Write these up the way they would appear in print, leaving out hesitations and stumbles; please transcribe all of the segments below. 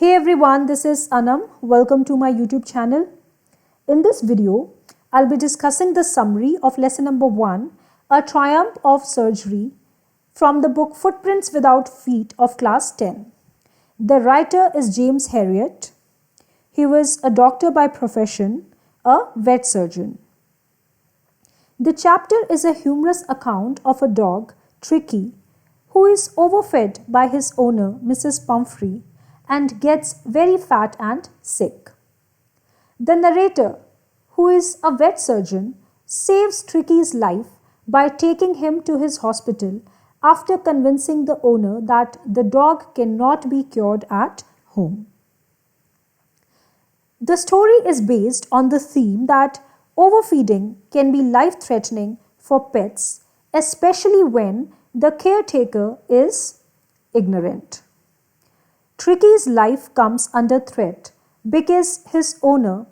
Hey everyone, this is Anam. Welcome to my YouTube channel. In this video, I'll be discussing the summary of lesson number 1, A Triumph of Surgery, from the book Footprints Without Feet of class 10. The writer is James Herriot. He was a doctor by profession, a vet surgeon. The chapter is a humorous account of a dog, Tricki, who is overfed by his owner, Mrs. Pumphrey, and gets very fat and sick. The narrator, who is a vet surgeon, saves Tricki's life by taking him to his hospital after convincing the owner that the dog cannot be cured at home. The story is based on the theme that overfeeding can be life-threatening for pets, especially when the caretaker is ignorant. Tricki's life comes under threat because his owner,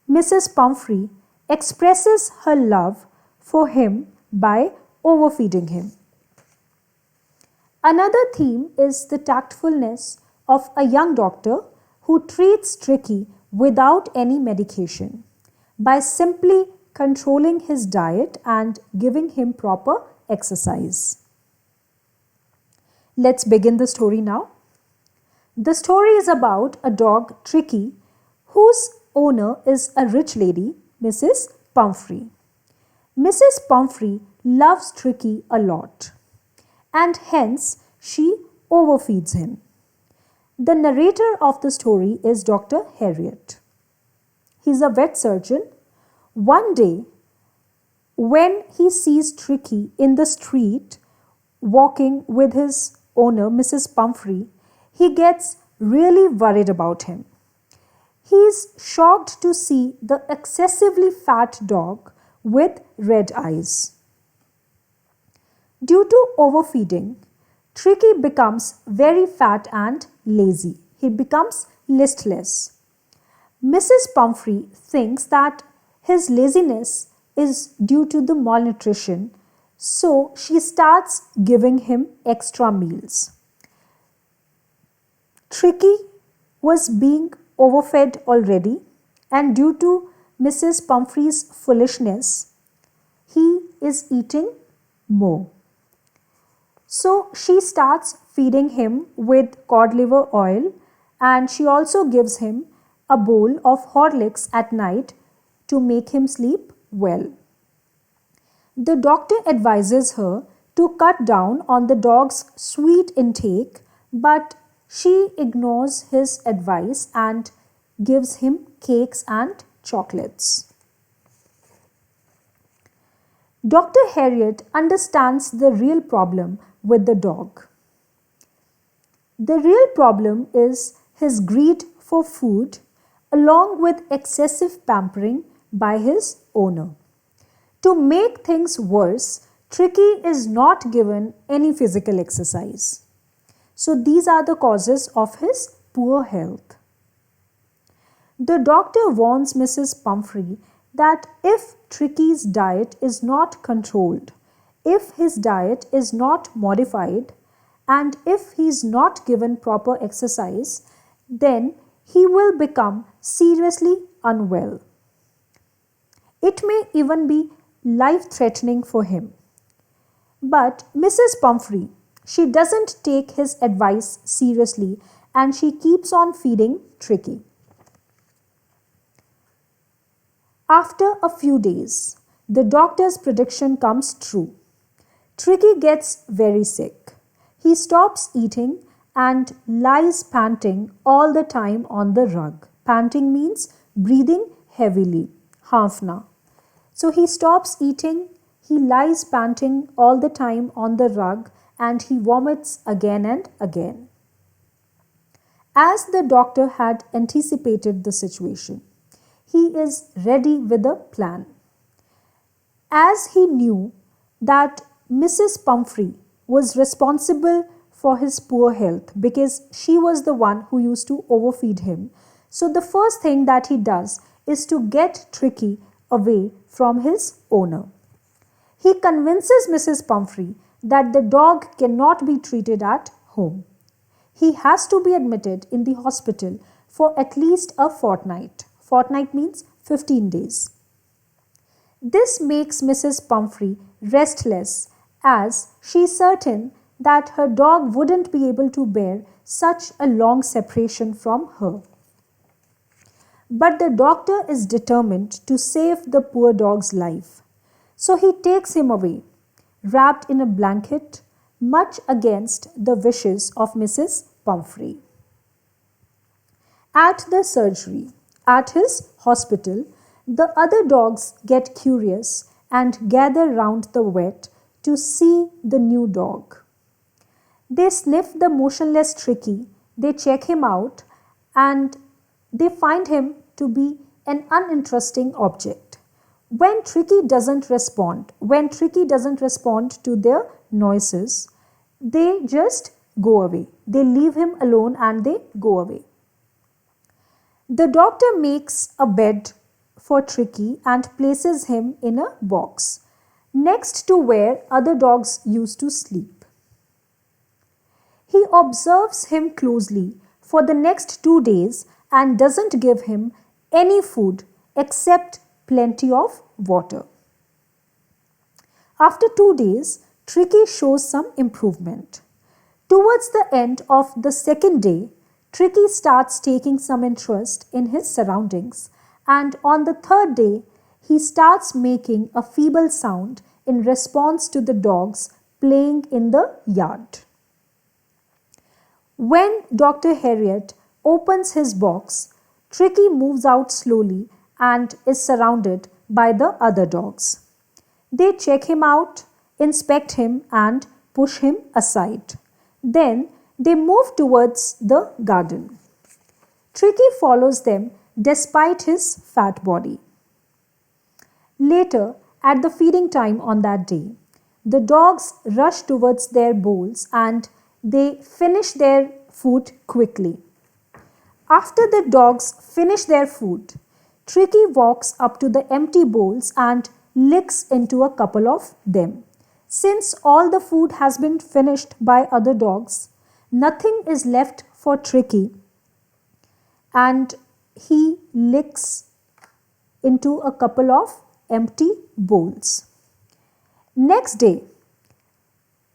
Mrs. Pumphrey, expresses her love for him by overfeeding him. Another theme is the tactfulness of a young doctor who treats Tricki without any medication by simply controlling his diet and giving him proper exercise. Let's begin the story now. The story is about a dog, Tricki, whose owner is a rich lady, Mrs. Pumphrey. Mrs. Pumphrey loves Tricki a lot, and hence she overfeeds him. The narrator of the story is Dr. Herriot. He's a vet surgeon. One day, when he sees Tricki in the street walking with his owner, Mrs. Pumphrey, he gets really worried about him. He's shocked to see the excessively fat dog with red eyes. Due to overfeeding, Tricki becomes very fat and lazy. He becomes listless. Mrs. Pumphrey thinks that his laziness is due to the malnutrition, so she starts giving him extra meals. Tricki was being overfed already, and due to Mrs. Pumphrey's foolishness, he is eating more. So she starts feeding him with cod liver oil, and she also gives him a bowl of Horlicks at night to make him sleep well. The doctor advises her to cut down on the dog's sweet intake, but she ignores his advice and gives him cakes and chocolates. Dr. Herriot understands the real problem with the dog. The real problem is his greed for food along with excessive pampering by his owner. To make things worse, Tricki is not given any physical exercise. So these are the causes of his poor health. The doctor warns Mrs. Pumphrey that if Tricki's diet is not controlled, if his diet is not modified, and if he is not given proper exercise, then he will become seriously unwell. It may even be life-threatening for him. But Mrs. Pumphrey, she doesn't take his advice seriously, and she keeps on feeding Tricki. After a few days, the doctor's prediction comes true. Tricki gets very sick. He stops eating and lies panting all the time on the rug. Panting means breathing heavily, hafna. So he stops eating, he lies panting all the time on the rug, and he vomits again and again. As the doctor had anticipated the situation, he is ready with a plan. As he knew that Mrs. Pumphrey was responsible for his poor health because she was the one who used to overfeed him, so the first thing that he does is to get Tricki away from his owner. He convinces Mrs. Pumphrey that the dog cannot be treated at home. he has to be admitted in the hospital for at least a fortnight. Fortnight means 15 days. This makes Mrs. Pumphrey restless as she is certain that her dog wouldn't be able to bear such a long separation from her. But the doctor is determined to save the poor dog's life. So he takes him away, wrapped in a blanket, much against the wishes of Mrs. Pumphrey. At the surgery, at his hospital, the other dogs get curious and gather round the vet to see the new dog. They sniff the motionless Tricki, they check him out, and they find him to be an uninteresting object. When Tricki doesn't respond to their noises, they just go away. They leave him alone and they go away. The doctor makes a bed for Tricki and places him in a box next to where other dogs used to sleep. He observes him closely for the next 2 days and doesn't give him any food except plenty of water. After 2 days, Tricki shows some improvement. Towards the end of the second day, Tricki starts taking some interest in his surroundings, and on the third day, he starts making a feeble sound in response to the dogs playing in the yard. When Dr. Harriet opens his box, Tricki moves out slowly and is surrounded by the other dogs. They check him out, inspect him and push him aside. Then they move towards the garden. Tricki follows them despite his fat body. Later, at the feeding time on that day, the dogs rush towards their bowls and they finish their food quickly. After the dogs finish their food, Tricki walks up to the empty bowls and licks into a couple of them. Since all the food has been finished by other dogs, nothing is left for Tricki, and he licks into a couple of empty bowls. Next day,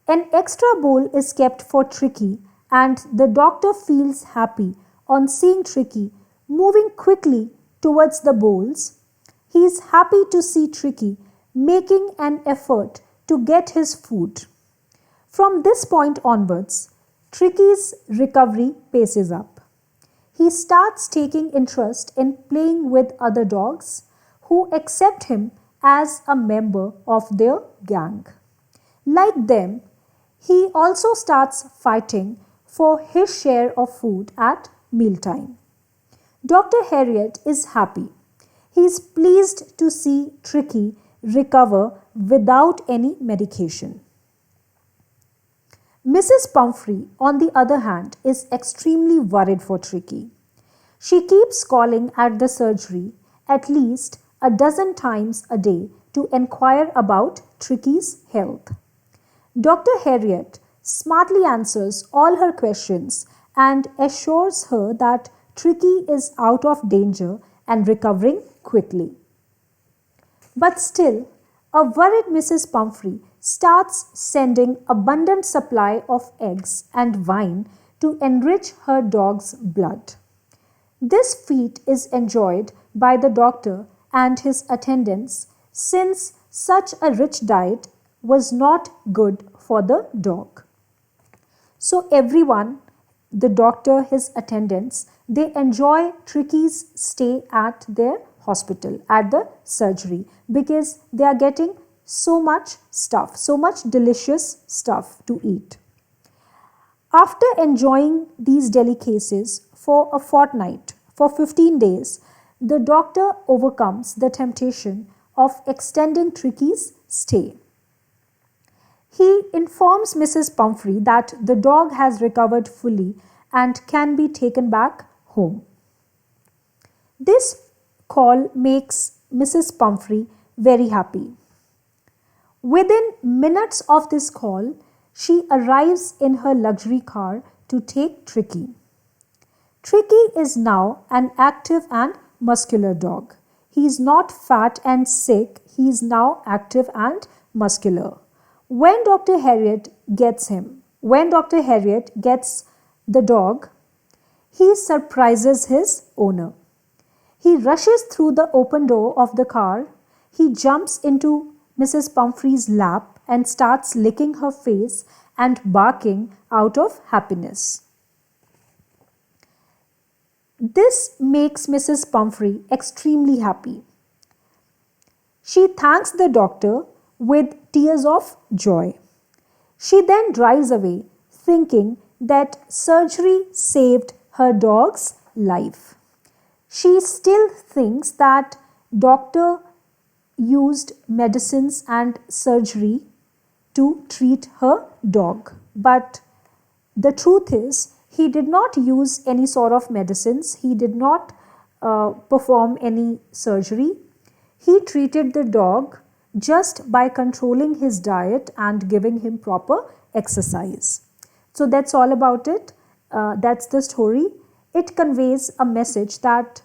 an extra bowl is kept for Tricki, and the doctor feels happy on seeing Tricki moving quickly towards the bowls. He is happy to see Tricki making an effort to get his food. From this point onwards, Tricki's recovery paces up. He starts taking interest in playing with other dogs who accept him as a member of their gang. Like them, he also starts fighting for his share of food at mealtime. Dr. Harriet is happy. He is pleased to see Tricki recover without any medication. Mrs. Pumphrey, on the other hand, is extremely worried for Tricki. She keeps calling at the surgery at least a dozen times a day to inquire about Tricki's health. Dr. Harriet smartly answers all her questions and assures her that Tricki is out of danger and recovering quickly. But still, a worried Mrs. Pumphrey starts sending abundant supply of eggs and wine to enrich her dog's blood. This feat is enjoyed by the doctor and his attendants since such a rich diet was not good for the dog. So everyone, the doctor, his attendants, they enjoy Tricki's stay at their hospital, at the surgery, because they are getting so much stuff, so much delicious stuff to eat. After enjoying these delicacies for a fortnight, for 15 days, the doctor overcomes the temptation of extending Tricki's stay. He informs Mrs. Pumphrey that the dog has recovered fully and can be taken back home. This call makes Mrs. Pumphrey very happy. Within minutes of this call, she arrives in her luxury car to take Tricki. Tricki is now an active and muscular dog. He is not fat and sick, he is now active and muscular. When Dr. Harriet gets the dog, he surprises his owner. He rushes through the open door of the car. He jumps into Mrs. Pumphrey's lap and starts licking her face and barking out of happiness. This makes Mrs. Pumphrey extremely happy. She thanks the doctor with tears of joy. She then drives away thinking that surgery saved her dog's life. She still thinks that doctor used medicines and surgery to treat her dog. But the truth is, he did not use any sort of medicines. He did not perform any surgery. He treated the dog just by controlling his diet and giving him proper exercise. So that's all about it. That's the story. It conveys a message that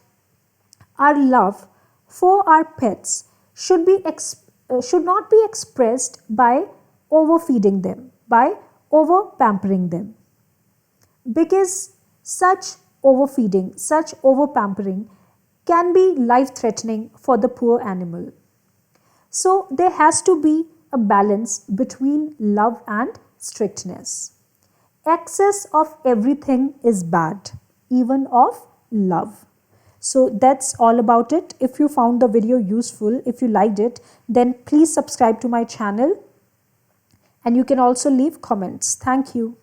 our love for our pets should not be expressed by overfeeding them, by over-pampering them. Because such overfeeding, such over-pampering can be life-threatening for the poor animal. So there has to be a balance between love and strictness. Excess of everything is bad, even of love. So that's all about it. If you found the video useful, if you liked it, then please subscribe to my channel and you can also leave comments. Thank you.